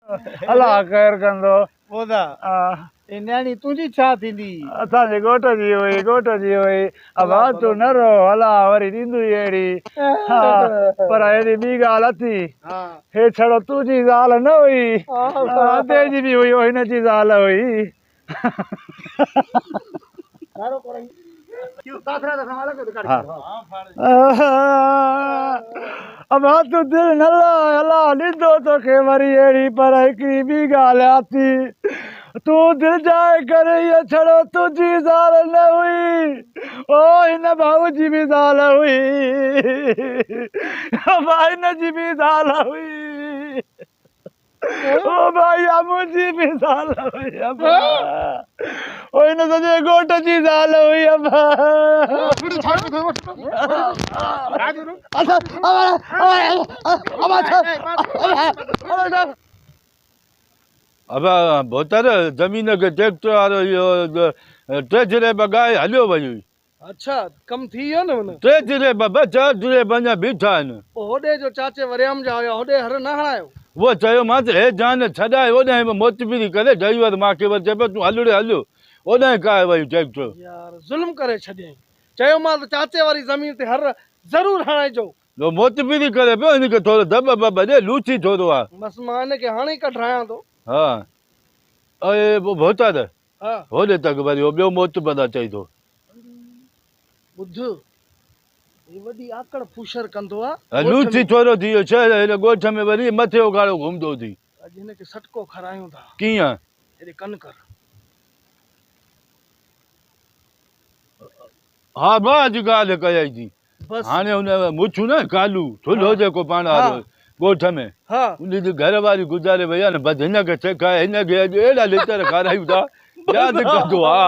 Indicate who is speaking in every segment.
Speaker 1: अल्लाह खैर कंदो
Speaker 2: बोदा ए न्याणी तुंहिंजी छा थींदी
Speaker 1: असांजे घोट जी हुई अब तूं न रो अल्लाह वरी ॾींदुई अहिड़ी हा पर हेॾी ॿी ॻाल्हि अथी हे छड़ो तुंहिंजी ज़ाल न हुई अधे जी बि हुई हिन जी ज़ाल हुई अब तूं दिलि न लाइ अलाह ॾींदो तोखे वरी अहिड़ी पर हिकिड़ी ॿी ॻाल्हि आती तूं दिलि जाए करे इहा छड़ो तुंहिंजी ज़ाल न हुई ओ हिन भाऊ जी बि ज़ाल हुई हिन जी बि ज़ाल हुई ओ भाई मुंहिंजी बि ज़ाल हुई ओ हिन सॼे घोट जी ज़ाल हुई अब भोतर ज़मीन खे ट्रैक्टर वारो इहो टे जिरे बगाए हलियो वई हुई
Speaker 2: अच्छा कम थी वियो न हुन
Speaker 1: टे जिरे ॿ चारि जिरे पंज बीठा आहिनि
Speaker 2: होॾे जो चाचे वरियाम जा हुया होॾे हर न हणायो
Speaker 1: उहो चयोमांसि हे जान छॾाए ओॾां बि मोतबिरी करे ड्राइवर मूंखे वरी चए पियो तूं हलियो हलियो ओॾां काए वई ट्रैक्टर
Speaker 2: यार ज़ुल्म करे छॾियईं चयोमांसि चाचे वारी ज़मीन ते हर ज़रूरु हणाइजो
Speaker 1: मोतबिरी करे पियो हिनखे थोरो दॿ ॿ ॾे लूची थोरो आहे
Speaker 2: बसि मां हिनखे हाणे ई कढायां थो
Speaker 1: हा अरे पोइ भोता त
Speaker 2: हा
Speaker 1: होॾे तक वरी उहो ॿियो मोतबदा चई थो
Speaker 2: ॿुध ही वॾी आकड़ फूशर कंदो आहे
Speaker 1: लूची थोरो थी वियो शहर हिन ॻोठ में वरी मथे उघाड़ो घुमंदो थी
Speaker 2: अॼु हिनखे सटको खारायूं था
Speaker 1: कीअं
Speaker 2: हेॾे कन कर
Speaker 1: हा मां अॼु ॻाल्हि कयई थी हाणे हुन मुछूं न कालू थुल्हो जेको पाण वारो ॻोठ में उनजी घर वारी गुज़ारे वई आहे न बसि हिनखे सेखाए हिनखे अॼु अहिड़ा लिटर खारायूं था यादि कंदो हा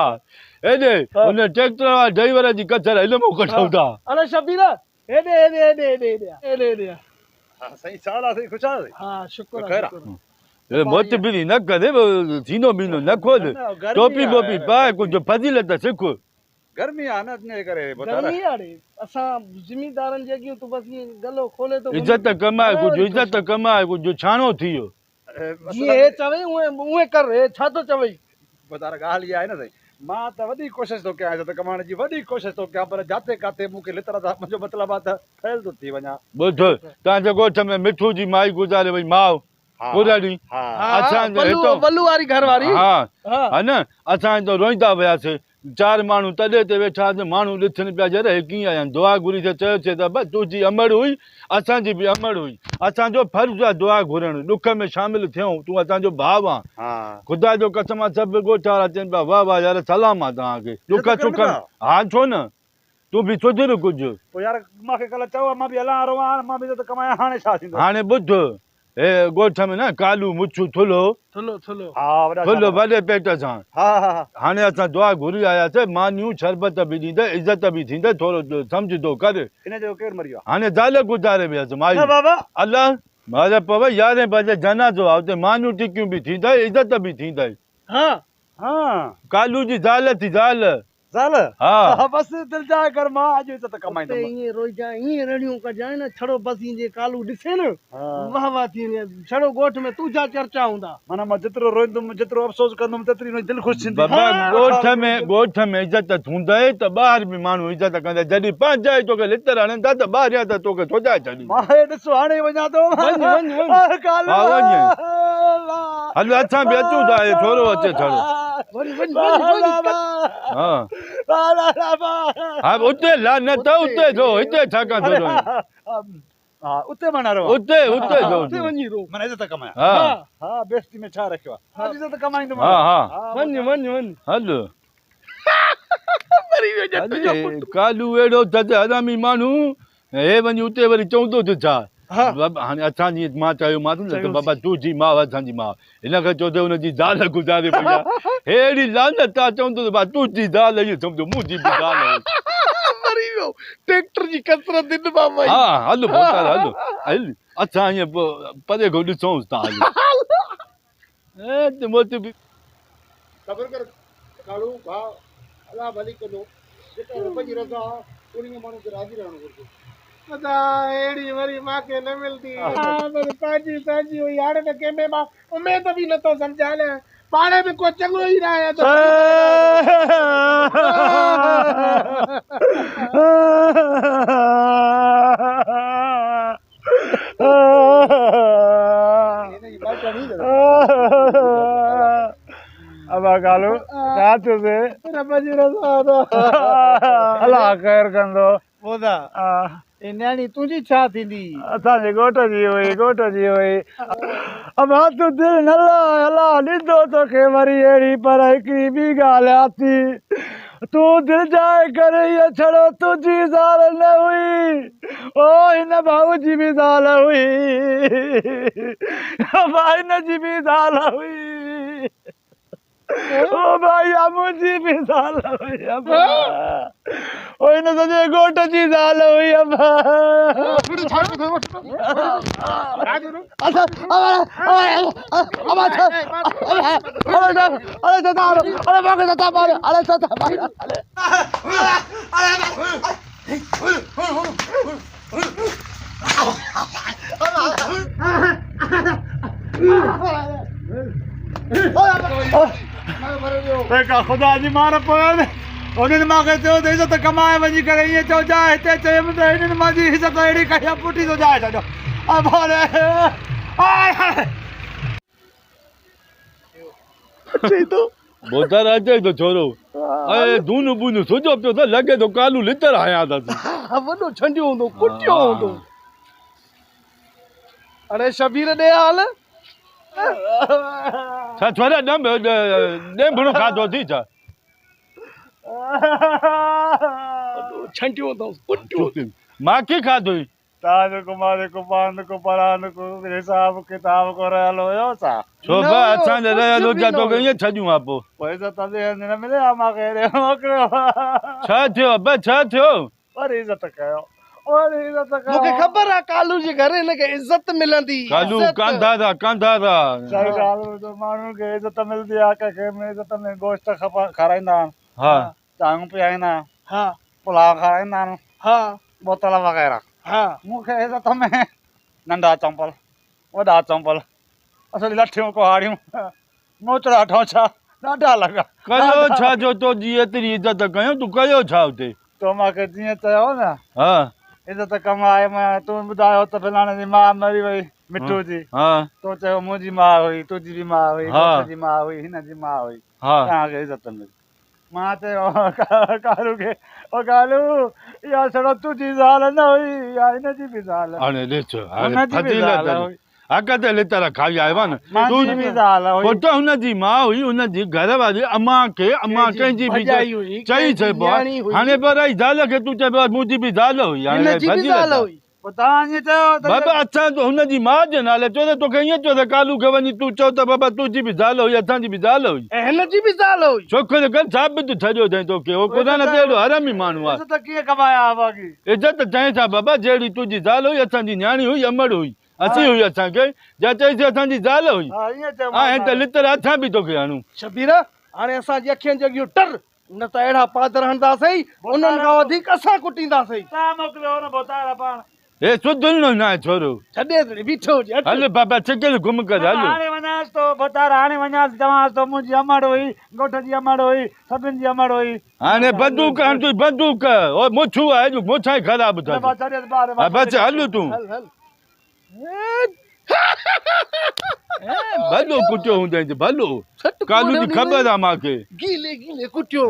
Speaker 1: हेॾे हुन ट्रैक्टर वारे ड्राइवर जी कचर हिन मूं कढूं था
Speaker 2: अरे शबीर हेॾे हेॾे हेॾे हेॾे हेॾे हेॾे
Speaker 3: साईं छा हाल आहे खुश आहियो
Speaker 2: हा शुक्र
Speaker 1: मोतबिरी न करे सीनो बीनो न खोल टोपी वोपी पाए कुझु फज़ीलत सिख
Speaker 3: गर्मी आहे न इन करे
Speaker 2: गर्मी आहे असां ज़िमीदारनि जे अॻियूं तूं बसि ईअं गलो खोले थो
Speaker 1: इज़त कमाए कुझु छाणो थी वियो
Speaker 2: जीअं हे चवई उहे कर हे छा थो चवई
Speaker 3: ॿुधार ॻाल्हि इहा आहे न साईं मां त वॾी कोशिशि थो कयां इज़त कमाइण जी वॾी कोशिशि थो कयां पर जिते किथे मूंखे लितर सां मुंहिंजो मतिलबु आहे त फैल थो थी वञा
Speaker 1: ॿुध तव्हांजे ॻोठ में मिठू जी माई गुज़ारे वई माउ
Speaker 2: बल्लू वारी घर वारी
Speaker 1: हा न असां हितां रोईंदा वियासीं चारि माण्हू तॾहिं ते वेठा माण्हू ॾिसनि पिया जर हे कीअं आया आहिनि दुआ घुरी त चयोसीं त बसि तुंहिंजी अमड़ हुई असांजी बि अमड़ हुई असांजो फर्ज़ु आहे दुआ घुरणु ॾुख में शामिलु थियूं तूं असांजो भाउ आहे ख़ुदा जो कसम आहे सभु ॻोठ वारा चवनि पिया वाह वाह यार सलाम आहे तव्हांखे ॾुख सुख हा छो न तूं बि सुधर कुझु
Speaker 3: पोइ यार मूंखे कल्ह चयो मां बि हलां वारो आहियां मां बि इज़त कमायां हाणे छा थींदो
Speaker 1: हाणे ॿुध हे ॻोठ में न कालू मुछू थुल्हो वॾे पेट सां हाणे असां दुआ घुरी आयासीं मानियूं शरबत बि ॾींदे इज़त बि थींदे थोरो सम्झंदो कर
Speaker 3: हिनजो केरु मरी वियो
Speaker 1: हाणे ज़ाल गुज़ारे वियसि माई अलाह मारे पवे 11 बजे जनाज़ो आहे हुते मानियूं टिकियूं बि थींदई इज़त बि थींदई कालू जी ज़ाल थी ज़ाल
Speaker 3: हा बस दिल जाए कर मां अॼु इज़त कमाईंदो
Speaker 2: ईअं रोज़ा ईअं रड़ियूं कजाए न छड़ो बसि जे कालू ॾिसे न वाह वाह थी छड़ो ॻोठ में तुंहिंजा चर्चा हूंदा
Speaker 3: माना मां जेतिरो रोईंदुमि जेतिरो अफ़सोस कंदुमि तेतिरी दिलि ख़ुशि थींदी
Speaker 1: ॻोठ में इज़त हूंदई त ॿाहिरि बि माण्हू इज़त कंदा जॾहिं पंहिंजा तोखे लितर हणनि था त ॿाहिरि या त तोखे सोचाए छॾी
Speaker 3: मां ॾिसो हाणे वञा थो
Speaker 1: हलो असां बि अचूं था थोरो अचे छड़ो हा उते न त उते थो हिते छा कंदो
Speaker 3: हा उते माना रहो
Speaker 1: उते
Speaker 2: वञी रो
Speaker 3: माना इज़त कमाया
Speaker 1: हा
Speaker 3: बेइज्जती में छा रखियो आहे इज़त कमाईंदुमि
Speaker 1: वञ हल कालू अहिड़ो हरामी माण्हू हे वञी उते वरी चवंदो त छा हाणे असांजी मां चयोमांसि न त बाबा तुंहिंजी माउ असांजी माउ हिनखे चवंदो हुनजी ज़ाल गुज़ारे पई आहे अहिड़ी लानत तव्हां चवंदो त तुंहिंजी ज़ाल इहो सम्झो मुंहिंजी बि ज़ाल
Speaker 2: ट्रैक्टर जी कसरत
Speaker 1: हा हलो हलो हल असां ईअं परे खां ॾिसूंसि था
Speaker 4: सब्र कर कालू भाउ अलाह भली कंदो जेका रब जी रज़ा उन में माण्हू खे राज़ी रहणो घुरिजे
Speaker 2: पता एड़ी वरी मां के न मिलती पर पाजी पाजी हुई हाणे त केमे मां उम्मीद बि नथो सम्झाले पाणे में को चङो ई ना आहे
Speaker 3: अब कालू रात से
Speaker 2: रब जी रज़ा
Speaker 3: अल्लाह खैर कंदो
Speaker 2: ॿुधा ए न्याणी तुंहिंजी छा थींदी
Speaker 3: असांजे घोट जी हुई अब तूं दिलि न लाइ अलाह ॾींदो तोखे वरी अहिड़ी पर हिकिड़ी ॿी ॻाल्हि आती तूं दिलि जाए करे इहा छड़ो तुंहिंजी ज़ाल न हुई ओ हिन भाऊ जी बि ज़ाल हुई भाई जी बि ज़ाल हुई ओ भाई मुंहिंजी बि ज़ाल हुई अब्बा ओ हिन सॼे घोट जी ज़ाल हुई अब्बा ख़ुदा जी मार पियो उन्हनि मूंखे चयो त इज़त कमाए वञी करे ईअं चओ जा हिते चयुमि त हिननि मुंहिंजी इज़त अहिड़ी कई पुठी थो जाए छॾियो
Speaker 1: बोतर अचे थो छोरो अरे दून बून सोचो पियो त लॻे थो कालू लितर आया अथसि
Speaker 2: वॾो छंडियो हूंदो कुटियो हूंदो अरे शबीर ॾे हाल
Speaker 1: छा छोरा ॾेंभणो खाधो थी छा
Speaker 2: छंडियो हूंदो कुटियो
Speaker 1: माखी खाधो
Speaker 3: ताज को मारे को बांध को परान को हिसाब किताब को रहलो हुयो छा
Speaker 1: छो बा असांजे रहियल हुजा तोखे ईअं छॾियूं आहे पोइ
Speaker 3: पैसा तॾहिं हंधि न मिलिया मूंखे हेॾे मोकिलियो
Speaker 1: छा थियो बे छा थियो
Speaker 3: वरी इज़त कयो वरी इज़त कयो
Speaker 2: मूंखे ख़बर आहे कालू जे घर हिनखे इज़त मिलंदी
Speaker 1: कालू कांधा था
Speaker 3: सही ॻाल्हि तो माण्हुनि खे इज़त मिलंदी आहे कंहिंखे में इज़त में गोश्त खाराईंदा आहिनि
Speaker 1: हा
Speaker 3: चांहियूं पीआरींदा आहिनि
Speaker 2: हा
Speaker 3: पुलाव खाराईंदा आहिनि
Speaker 2: हा
Speaker 3: बोतल वग़ैरह
Speaker 2: हा
Speaker 3: मूंखे इज़त में नंढा चंपल वॾा चंपल असली लठियूं कुहाड़ियूं मोचड़ा ठोछा ॾाढा लॻा
Speaker 1: कयो छा जो तो जी एतिरी इज़त कयूं तूं कयो छा हुते
Speaker 3: तो मूंखे जीअं चयो न
Speaker 1: हा
Speaker 3: इज़त कमाए मां तूं ॿुधायो त फलाणे जी माउ मरी वई मिठू जी
Speaker 1: हा
Speaker 3: तो चयो मुंहिंजी माउ हुई तुंहिंजी बि माउ हुई
Speaker 1: हा।
Speaker 3: घोट जी माउ हुई हिन जी माउ हुई
Speaker 1: हा
Speaker 3: तव्हांखे इज़त मिली मां चयो कालू खे ओ कालू इहा छड़ो तुंहिंजी ज़ाल न हुई इहा हिन जी बि ज़ाल
Speaker 1: हाणे ॾिस हाणे
Speaker 3: हुनजी बि ज़ाल
Speaker 1: फज़ीलत
Speaker 3: हुई
Speaker 1: हक़ ते लितर खाई आयो आहे न
Speaker 3: मुंहिंजी बि ज़ाल हुई
Speaker 1: पुट हुनजी माउ हुई हुनजी घर वारी अम्मा कंहिंजी बि
Speaker 2: भॼाई हुई,
Speaker 1: चई
Speaker 2: कंहिंजी
Speaker 1: चइबो
Speaker 2: न्याणी
Speaker 1: आहे
Speaker 2: हुई।
Speaker 1: हाणे पर ई ज़ाल खे तूं चइबो आहे मुंहिंजी बि ज़ाल हुई हाणे
Speaker 2: हिनजी बि
Speaker 1: फज़ीलत
Speaker 2: ज़ाल
Speaker 1: आहे।
Speaker 2: हुई
Speaker 3: पोइ तव्हां ईअं चयो त
Speaker 1: बाबा असां त हुनजी माउ जे नाले चयो त तोखे ईअं चयो त कालू खे वञी तूं चओ त बाबा तुंहिंजी बि ज़ाल हुई असांजी बि ज़ाल हुई
Speaker 2: ऐं हिनजी बि ज़ाल हुई
Speaker 1: छोकिरो कर साबित छॾियो अथई तोखे उहो क़ुर ते अहिड़ो हरामी माण्हू आहे
Speaker 3: इज़त कीअं कमाया बाक़ी
Speaker 1: इज़त चए छा बाबा जहिड़ी तुंहिंजी ज़ाल हुई असांजी न्याणी हुई अमड़ हुई असी हुई असांखे जा चईसीं असांजी ज़ाल हुई
Speaker 3: हा ईअं चयो
Speaker 1: हाणे त लितर असां बि तोखे हणूं
Speaker 2: शबीर हाणे असांजी अखियुनि जॻियूं टर न त अहिड़ा पादर हणंदासीं उन्हनि खां वधीक असां कुटींदासीं
Speaker 3: तव्हां मोकिलियो न बोतारा पाण
Speaker 1: हे सुधुलनो न आहे छोरो
Speaker 2: छॾे थोरी बीठो हुजे हट।
Speaker 1: हल बाबा चिकन घुम कर हल
Speaker 3: हाणे वञासि थो बोतारा हाणे वञासि चवांसि थो मुंहिंजी अमड़ हुई घोट जी अमड़ हुई सभिनि जी अमड़ हुई
Speaker 1: हाणे बंदूक हण तूं बंदूक ओ मुछू आहे जो मुछा ई ख़राब
Speaker 3: न
Speaker 1: अथसि
Speaker 3: छॾियसि ॿार
Speaker 1: हा बस हल तूं
Speaker 2: हल हल
Speaker 1: भलो कुटियो हूंदई भलो
Speaker 2: छट
Speaker 1: कालू जी
Speaker 2: कोड़े
Speaker 1: ख़बर आहे मूंखे
Speaker 2: गीले गीले कुटियो